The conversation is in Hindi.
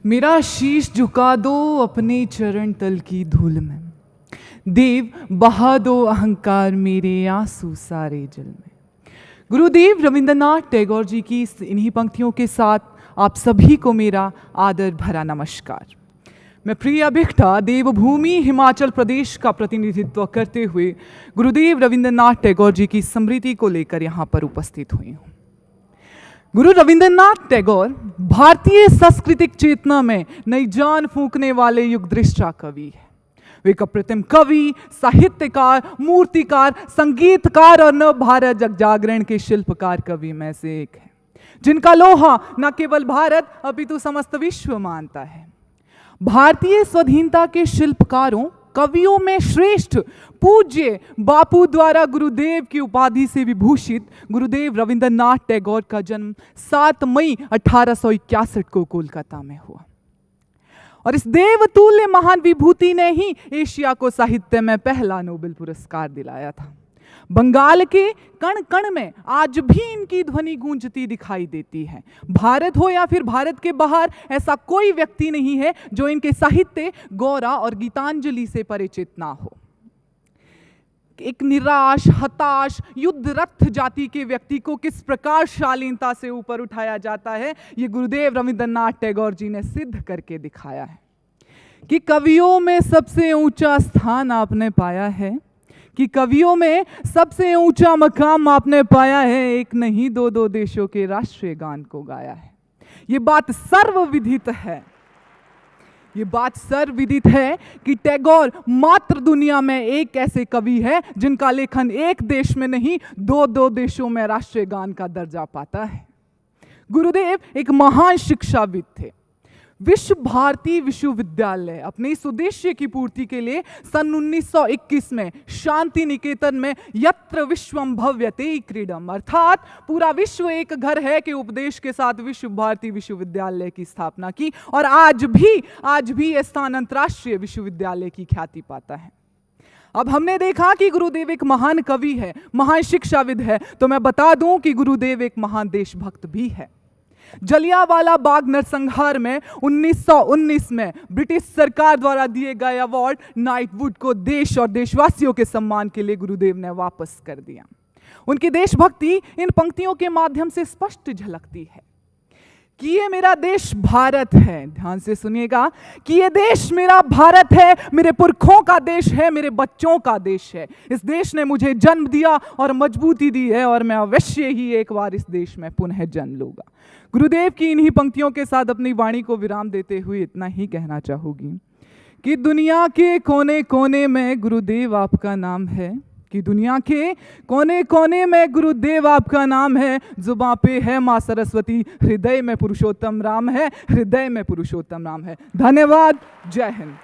मेरा शीश झुका दो अपने चरण तल की धूल में, देव बहा दो अहंकार मेरे आंसू सारे जल में। गुरुदेव रविंद्रनाथ टैगोर जी की इन्हीं पंक्तियों के साथ आप सभी को मेरा आदर भरा नमस्कार। मैं प्रिया भिक्टा देवभूमि हिमाचल प्रदेश का प्रतिनिधित्व करते हुए गुरुदेव रविंद्रनाथ टैगोर जी की स्मृति को लेकर यहाँ पर उपस्थित हुई हूँ। गुरु रविंद्रनाथ टैगोर भारतीय सांस्कृतिक चेतना में नई जान फूंकने वाले युग दृष्टा कवि हैं। वे एक अप्रतिम कवि, साहित्यकार, मूर्तिकार, संगीतकार और नव भारत जग जागरण के शिल्पकार कवि में से एक है, जिनका लोहा न केवल भारत अपितु समस्त विश्व मानता है। भारतीय स्वाधीनता के शिल्पकारों, कवियों में श्रेष्ठ पूज्य बापू द्वारा गुरुदेव की उपाधि से विभूषित गुरुदेव रविंद्रनाथ टैगोर का जन्म 7 मई 1861 को कोलकाता में हुआ। और इस देवतुल्य महान विभूति ने ही एशिया को साहित्य में पहला नोबेल पुरस्कार दिलाया था। बंगाल के कण कण में आज भी इनकी ध्वनि गूंजती दिखाई देती है। भारत हो या फिर भारत के बाहर, ऐसा कोई व्यक्ति नहीं है जो इनके साहित्य, गौरा और गीतांजलि से परिचित ना हो। एक निराश, हताश, युद्धरत जाति के व्यक्ति को किस प्रकार शालीनता से ऊपर उठाया जाता है, ये गुरुदेव रविंद्रनाथ टैगोर जी ने सिद्ध करके दिखाया है कि कवियों में सबसे ऊंचा स्थान आपने पाया है, कि कवियों में सबसे ऊंचा मकाम आपने पाया है। एक नहीं दो देशों के राष्ट्रीय गान को गाया है। ये बात सर्वविदित है। ये बात सर्वविदित है कि टैगोर मात्र दुनिया में एक ऐसे कवि है जिनका लेखन एक देश में नहीं, दो देशों में राष्ट्रीय गान का दर्जा पाता है। गुरुदेव एक महान शिक्षाविद थे। विश्व भारती विश्वविद्यालय अपने इस उद्देश्य की पूर्ति के लिए सन 1921 में शांति निकेतन में यत्र विश्वम भव्यते क्रीडम, अर्थात पूरा विश्व एक घर है के उपदेश के साथ विश्व भारती विश्वविद्यालय की स्थापना की। और आज भी यह स्थान अंतर्राष्ट्रीय विश्वविद्यालय की ख्याति पाता है। अब हमने देखा कि गुरुदेव एक महान कवि है, महान शिक्षाविद है, तो मैं बता दूं कि गुरुदेव एक महान देशभक्त भी है। जलियांवाला बाग नरसंहार में 1919 में ब्रिटिश सरकार द्वारा दिए गए अवार्ड नाइटवुड को देश और देशवासियों के सम्मान के लिए गुरुदेव ने वापस कर दिया। उनकी देशभक्ति इन पंक्तियों के माध्यम से स्पष्ट झलकती है कि ये मेरा देश भारत है। ध्यान से सुनिएगा कि ये देश मेरा भारत है, मेरे पुरखों का देश है, मेरे बच्चों का देश है। इस देश ने मुझे जन्म दिया और मजबूती दी है, और मैं अवश्य ही एक बार इस देश में पुनः जन्म लूंगा। गुरुदेव की इन्हीं पंक्तियों के साथ अपनी वाणी को विराम देते हुए इतना ही कहना चाहूंगी कि दुनिया के कोने कोने में गुरुदेव आपका नाम है, कि दुनिया के कोने कोने में गुरुदेव आपका नाम है। जुबां पे है माँ सरस्वती, हृदय में पुरुषोत्तम राम है, हृदय में पुरुषोत्तम राम है। धन्यवाद। जय हिंद।